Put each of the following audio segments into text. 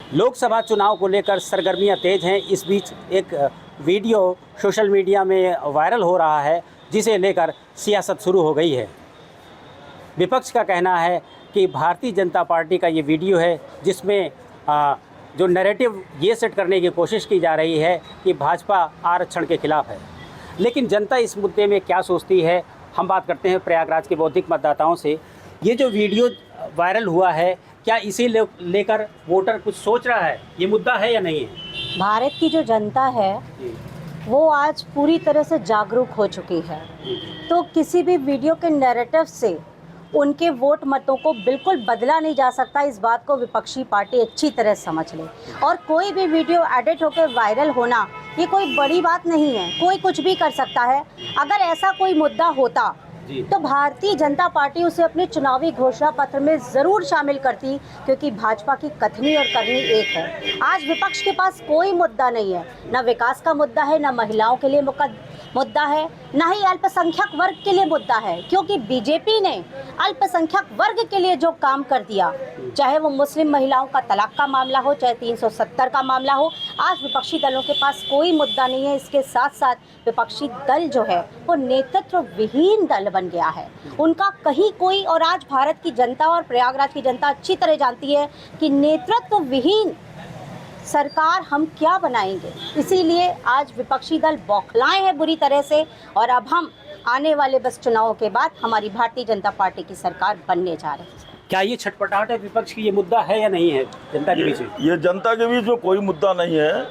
लोकसभा चुनाव को लेकर सरगर्मियां तेज हैं। इस बीच एक वीडियो सोशल मीडिया में वायरल हो रहा है, जिसे लेकर सियासत शुरू हो गई है। विपक्ष का कहना है कि भारतीय जनता पार्टी का ये वीडियो है, जिसमें जो नैरेटिव ये सेट करने की कोशिश की जा रही है कि भाजपा आरक्षण के खिलाफ है। लेकिन जनता इस मुद्दे में क्या सोचती है, हम बात करते हैं प्रयागराज के बौद्धिक मतदाताओं से। ये जो वीडियो वायरल हुआ है, क्या इसे लेकर वोटर कुछ सोच रहा है, ये मुद्दा है या नहीं है? भारत की जो जनता है वो आज पूरी तरह से जागरूक हो चुकी है। तो किसी भी वीडियो के नैरेटिव से उनके वोट मतों को बिल्कुल बदला नहीं जा सकता। इस बात को विपक्षी पार्टी अच्छी तरह समझ ले। और कोई भी वीडियो एडिट होकर वायरल होना ये कोई बड़ी बात नहीं है, कोई कुछ भी कर सकता है। अगर ऐसा कोई मुद्दा होता तो भारतीय जनता पार्टी उसे अपने चुनावी घोषणा पत्र में ज़रूर शामिल करती, क्योंकि भाजपा की कथनी और करनी एक है। आज विपक्ष के पास कोई मुद्दा नहीं है, ना विकास का मुद्दा है, ना महिलाओं के लिए मुद्दा है, ना ही अल्पसंख्यक वर्ग के लिए मुद्दा है। क्योंकि बीजेपी ने अल्पसंख्यक वर्ग के लिए जो काम कर दिया, चाहे वो मुस्लिम महिलाओं का तलाक का मामला हो, चाहे 370 का मामला हो, आज विपक्षी दलों के पास कोई मुद्दा नहीं है। इसके साथ साथ विपक्षी दल जो है वो नेतृत्व विहीन दल बन गया है, उनका कहीं कोई। और आज भारत की जनता और प्रयागराज की जनता अच्छी तरह जानती है कि नेतृत्व विहीन सरकार हम क्या बनाएंगे। इसीलिए आज विपक्षी दल बौखलाए हैं बुरी तरह से। और अब हम आने वाले बस चुनावों के बाद हमारी भारतीय जनता पार्टी की सरकार बनने जा रही है। क्या ये छटपटाहट है विपक्ष की, ये मुद्दा है या नहीं है जनता के बीच में? ये जनता के बीच में कोई मुद्दा नहीं है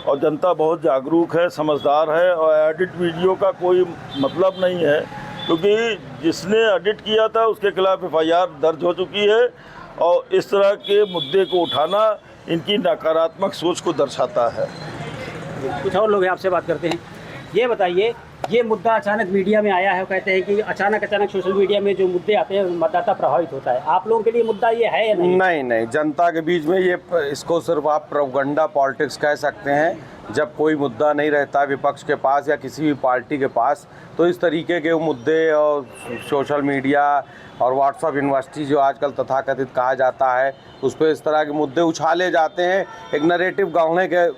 और जनता बहुत जागरूक है, समझदार है और एडिट वीडियो का कोई मतलब नहीं है, क्योंकि जिसने एडिट किया था उसके खिलाफ FIR दर्ज हो चुकी है। और इस तरह के मुद्दे को उठाना इनकी नकारात्मक सोच को दर्शाता है। कुछ और लोग आपसे बात करते हैं। ये बताइए, ये मुद्दा अचानक मीडिया में आया है, कहते हैं कि अचानक सोशल मीडिया में जो मुद्दे आते हैं मतदाता प्रभावित होता है। आप लोगों के लिए मुद्दा ये है या नहीं? नहीं, जनता के बीच में ये इसको सिर्फ आप प्रोपेगेंडा पॉलिटिक्स कह सकते हैं। जब कोई मुद्दा नहीं रहता विपक्ष के पास या किसी भी पार्टी के पास, तो इस तरीके के मुद्दे और सोशल मीडिया और व्हाट्सएप यूनिवर्सिटी जो आजकल तथाकथित कहा जाता है, उस पर इस तरह के मुद्दे उछाले जाते हैं, एक नैरेटिव गढ़ने के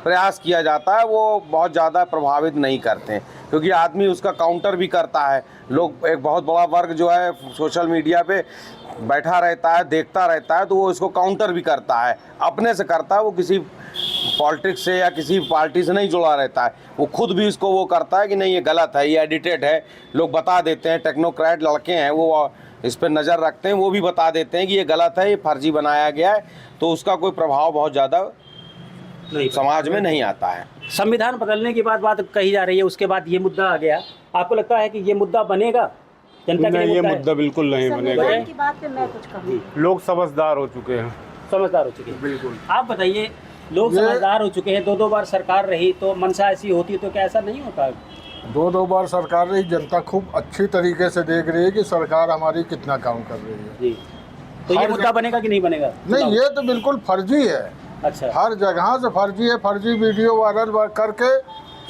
प्रयास किया जाता है। वो बहुत ज़्यादा प्रभावित नहीं करते हैं, क्योंकि आदमी उसका काउंटर भी करता है। लोग, एक बहुत बड़ा वर्ग जो है सोशल मीडिया पे बैठा रहता है, देखता रहता है, तो वो इसको काउंटर भी करता है, अपने से करता है। वो किसी पॉलिटिक्स से या किसी पार्टी से नहीं जुड़ा रहता है, वो खुद भी इसको वो करता है कि नहीं ये गलत है, ये एडिटेड है। लोग बता देते हैं, टेक्नोक्रेट लड़के हैं वो इस पर नज़र रखते हैं, वो भी बता देते हैं कि ये गलत है, ये फर्जी बनाया गया है, तो उसका कोई प्रभाव बहुत ज़्यादा समाज में नहीं आता है। संविधान बदलने की बात कही जा रही है, उसके बाद ये मुद्दा आ गया। आपको लगता है कि ये मुद्दा बनेगा जनता के लिए? ये मुद्दा बिल्कुल नहीं बनेगा। संविधान की बात पे मैं कुछ कहूँ, लोग समझदार हो चुके हैं। समझदार हो चुके हैं, बिल्कुल। आप बताइए, लोग समझदार हो चुके हैं। दो बार सरकार रही, तो मंशा ऐसी होती तो क्या ऐसा नहीं होता? दो बार सरकार रही, जनता खूब अच्छी तरीके से देख रही है कि सरकार हमारी कितना काम कर रही है। जी, तो ये मुद्दा बनेगा कि नहीं बनेगा? नहीं, ये तो बिल्कुल फर्जी है। अच्छा, हर जगह से फर्जी है। फर्जी वीडियो वायरल करके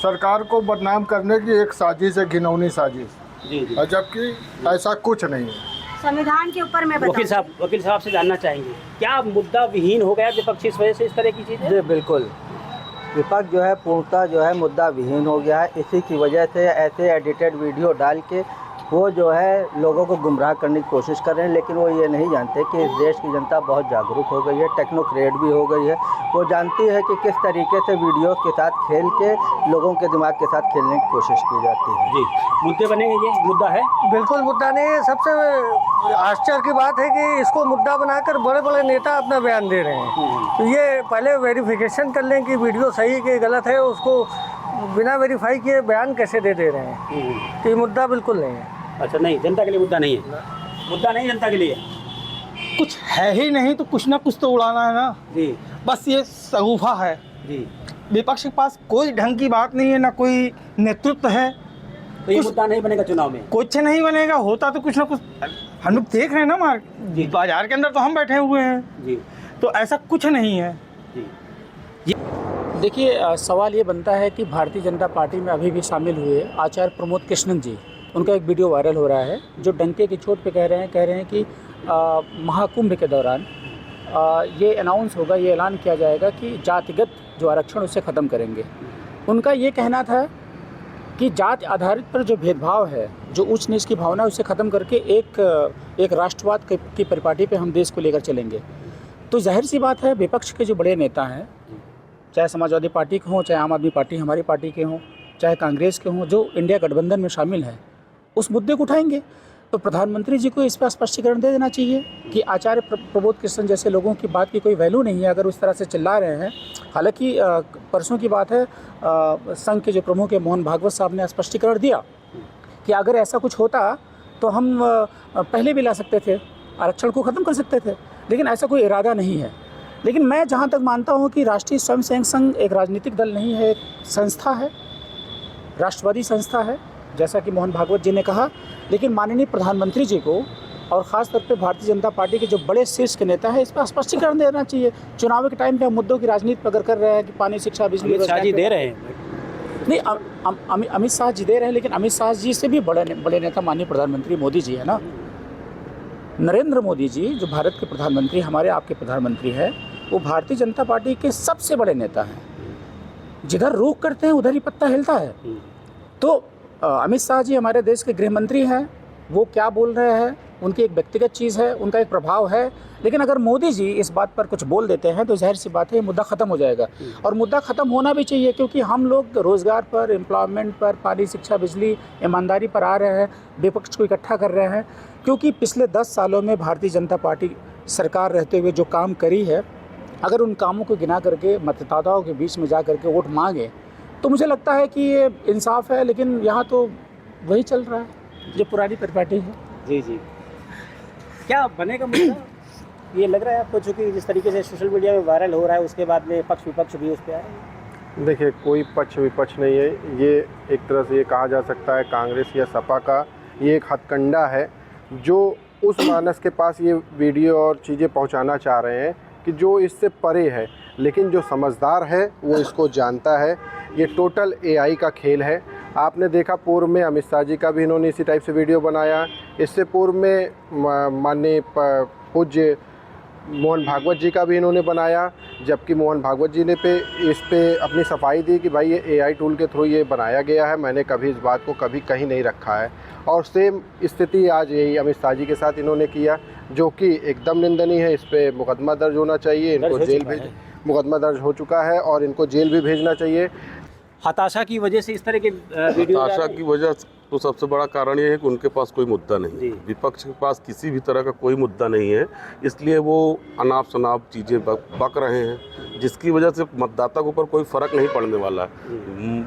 सरकार को बदनाम करने की एक साजिश है, घिनौनी साजिश। जी। और जबकि ऐसा कुछ नहीं है। संविधान के ऊपर मैं वकील साहब से जानना चाहेंगे, क्या मुद्दा विहीन हो गया विपक्ष इस वजह से इस तरह की चीज़ें? जी बिल्कुल, विपक्ष जो है पूर्णतः जो है मुद्दा विहीन हो गया है। इसी की वजह से ऐसे एडिटेड वीडियो डाल के वो जो है लोगों को गुमराह करने की कोशिश कर रहे हैं। लेकिन वो ये नहीं जानते कि इस देश की जनता बहुत जागरूक हो गई है, टेक्नोक्रेट भी हो गई है। वो जानती है कि किस तरीके से वीडियोस के साथ खेल के लोगों के दिमाग के साथ खेलने की कोशिश की जाती है। जी, मुद्दे बनेंगे, ये मुद्दा है? बिल्कुल मुद्दा नहीं है। सबसे आश्चर्य की बात है कि इसको मुद्दा बनाकर बड़े बड़े नेता अपना बयान दे रहे हैं। तो ये पहले वेरिफिकेशन कर लें कि वीडियो सही कि गलत है, उसको बिना वेरीफाई किए बयान कैसे दे रहे हैं। तो ये मुद्दा बिल्कुल नहीं है। अच्छा, नहीं, जनता के लिए मुद्दा नहीं है। मुद्दा नहीं जनता के लिए, कुछ है ही नहीं तो कुछ ना कुछ तो उड़ाना है ना जी। बस ये शगुफा है जी, विपक्ष के पास कोई ढंग की बात नहीं है, ना कोई नेतृत्व है। तो ये मुद्दा नहीं बनेगा चुनाव में? कुछ नहीं बनेगा। होता तो कुछ ना कुछ, हम लोग देख रहे हैं ना, बाजार के अंदर तो हम बैठे हुए हैं जी। तो ऐसा कुछ नहीं है जी। देखिए, सवाल ये बनता है कि भारतीय जनता पार्टी में अभी भी शामिल हुए आचार्य प्रमोद कृष्णन जी, उनका एक वीडियो वायरल हो रहा है, जो डंके की चोट पे कह रहे हैं कि महाकुंभ के दौरान ये अनाउंस होगा, ये ऐलान किया जाएगा कि जातिगत जो आरक्षण उसे ख़त्म करेंगे। उनका ये कहना था कि जाति आधारित पर जो भेदभाव है, जो ऊंच नीच की भावना है, उसे ख़त्म करके एक राष्ट्रवाद की परिपाटी पे हम देश को लेकर चलेंगे। तो जाहिर सी बात है, विपक्ष के जो बड़े नेता हैं, चाहे समाजवादी पार्टी के हों, चाहे आम आदमी पार्टी हमारी पार्टी के हों, चाहे कांग्रेस के हों, जो इंडिया गठबंधन में शामिल हैं, उस मुद्दे को उठाएंगे। तो प्रधानमंत्री जी को इस पर स्पष्टीकरण दे देना चाहिए कि आचार्य प्रबोध कृष्ण जैसे लोगों की बात की कोई वैल्यू नहीं है अगर उस तरह से चिल्ला रहे हैं। हालांकि परसों की बात है, संघ के जो प्रमुख है मोहन भागवत साहब ने स्पष्टीकरण दिया कि अगर ऐसा कुछ होता तो हम पहले भी ला सकते थे, आरक्षण को ख़त्म कर सकते थे, लेकिन ऐसा कोई इरादा नहीं है। लेकिन मैं जहाँ तक मानता हूँ कि राष्ट्रीय स्वयंसेवक संघ एक राजनीतिक दल नहीं है, एक संस्था है, राष्ट्रवादी संस्था है, जैसा कि मोहन भागवत जी ने कहा। लेकिन माननीय प्रधानमंत्री जी को और ख़ास तौर पे भारतीय जनता पार्टी के जो बड़े शीर्ष के नेता हैं, इस पर स्पष्टीकरण देना चाहिए। चुनाव के टाइम पे हम मुद्दों की राजनीति अगर कर रहे हैं कि पानी, शिक्षा, बिजली, अमित शाह जी दे रहे हैं। नहीं, अमित शाह जी दे रहे हैं, लेकिन अमित शाह जी से भी बड़े नेता माननीय प्रधानमंत्री मोदी जी है ना। नरेंद्र मोदी जी जो भारत के प्रधानमंत्री, हमारे आपके प्रधानमंत्री हैं, वो भारतीय जनता पार्टी के सबसे बड़े नेता हैं। जिधर रोक करते हैं उधर ही पत्ता हिलता है। तो अमित शाह जी हमारे देश के गृह मंत्री हैं, वो क्या बोल रहे हैं उनकी एक व्यक्तिगत चीज़ है, उनका एक प्रभाव है। लेकिन अगर मोदी जी इस बात पर कुछ बोल देते हैं तो जाहिर सी बात है ये मुद्दा ख़त्म हो जाएगा। और मुद्दा ख़त्म होना भी चाहिए, क्योंकि हम लोग रोज़गार पर, एम्प्लॉयमेंट पर, पानी, शिक्षा, बिजली, ईमानदारी पर आ रहे हैं, विपक्ष को इकट्ठा कर रहे हैं। क्योंकि पिछले 10 सालों में भारतीय जनता पार्टी सरकार रहते हुए जो काम करी है, अगर उन कामों को गिना करके मतदाताओं के बीच में जा करके वोट मांगे तो मुझे लगता है कि ये इंसाफ है। लेकिन यहाँ तो वही चल रहा है जो पुरानी परिपाटी है। जी जी, क्या बनेगा मुद्दा? ये लग रहा है आपको, चूँकि जिस तरीके से सोशल मीडिया में वायरल हो रहा है, उसके बाद में पक्ष विपक्ष भी उस पर आए? देखिए, कोई पक्ष विपक्ष नहीं है। ये एक तरह से ये कहा जा सकता है कांग्रेस या सपा का ये एक हथकंडा है जो उस मानस के पास ये वीडियो और चीज़ें पहुंचाना चाह रहे हैं कि जो इससे परे है। लेकिन जो समझदार है वो इसको जानता है। ये टोटल एआई का खेल है। आपने देखा पूर्व में अमित शाह जी का भी इन्होंने इसी टाइप से वीडियो बनाया। इससे पूर्व में माननीय पूज्य मोहन भागवत जी का भी इन्होंने बनाया, जबकि मोहन भागवत जी ने इस पे अपनी सफाई दी कि भाई ये एआई टूल के थ्रू ये बनाया गया है, मैंने कभी इस बात को कभी कहीं नहीं रखा है। और सेम स्थिति आज यही अमित शाह जी के साथ इन्होंने किया, जो कि एकदम निंदनीय है। इस पर मुकदमा दर्ज होना चाहिए, इनको जेल भेज, मुकदमा दर्ज हो चुका है और इनको जेल भी भेजना चाहिए। हताशा की वजह से इस तरह के वीडियो, हताशा की वजह तो सबसे बड़ा कारण ये है कि उनके पास कोई मुद्दा नहीं, विपक्ष के पास किसी भी तरह का कोई मुद्दा नहीं है, इसलिए वो अनाप शनाप चीज़ें बक रहे हैं, जिसकी वजह से मतदाता के ऊपर कोई फ़र्क नहीं पड़ने वाला है।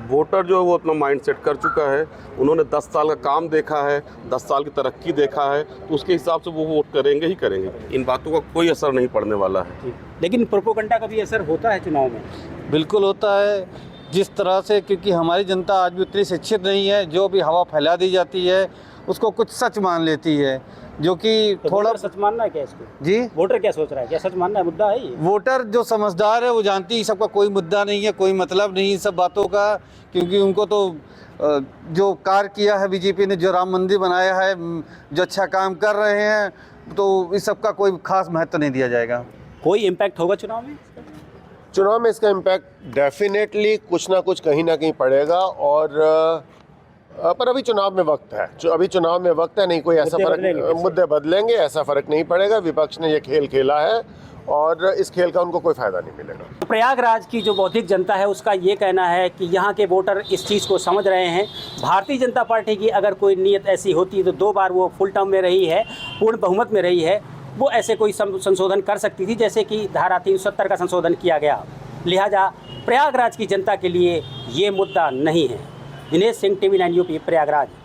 वोटर जो है वो अपना माइंड सेट कर चुका है, उन्होंने 10 साल का काम देखा है, 10 साल की तरक्की देखा है, तो उसके हिसाब से वो वोट करेंगे ही करेंगे। इन बातों का कोई असर नहीं पड़ने वाला है। लेकिन प्रोपोगंडा का भी असर होता है चुनाव में। बिल्कुल होता है, जिस तरह से, क्योंकि हमारी जनता आज भी उतनी शिक्षित नहीं है, जो भी हवा फैला दी जाती है उसको कुछ सच मान लेती है, जो कि तो थोड़ा सच मानना है क्या इसको? जी, वोटर क्या सोच रहा है, क्या सच मानना है, मुद्दा है ये? वोटर जो समझदार है वो जानती है सबका कोई मुद्दा नहीं है, कोई मतलब नहीं इन सब बातों का, क्योंकि उनको तो जो कार्य किया है बीजेपी ने, जो राम मंदिर बनाया है, जो अच्छा काम कर रहे हैं, तो इस सब का कोई खास महत्व नहीं दिया जाएगा। कोई इम्पैक्ट होगा चुनाव में? चुनाव में इसका इम्पैक्ट डेफिनेटली कुछ ना कुछ कहीं ना कहीं पड़ेगा। और पर अभी चुनाव में वक्त है, अभी चुनाव में वक्त है, नहीं कोई ऐसा फर्क, मुद्दे बदलेंगे ऐसा फ़र्क नहीं पड़ेगा। विपक्ष ने ये खेल खेला है और इस खेल का उनको कोई फ़ायदा नहीं मिलेगा। प्रयागराज की जो बौद्धिक जनता है उसका ये कहना है कि यहाँ के वोटर इस चीज़ को समझ रहे हैं। भारतीय जनता पार्टी की अगर कोई नीयत ऐसी होती तो 2 बार वो फुल टर्म में रही है, पूर्ण बहुमत में रही है, वो ऐसे कोई संशोधन कर सकती थी जैसे कि धारा 370 का संशोधन किया गया। लिहाजा प्रयागराज की जनता के लिए ये मुद्दा नहीं है। Dinesh Singh, TV9 UP, Prayagraj.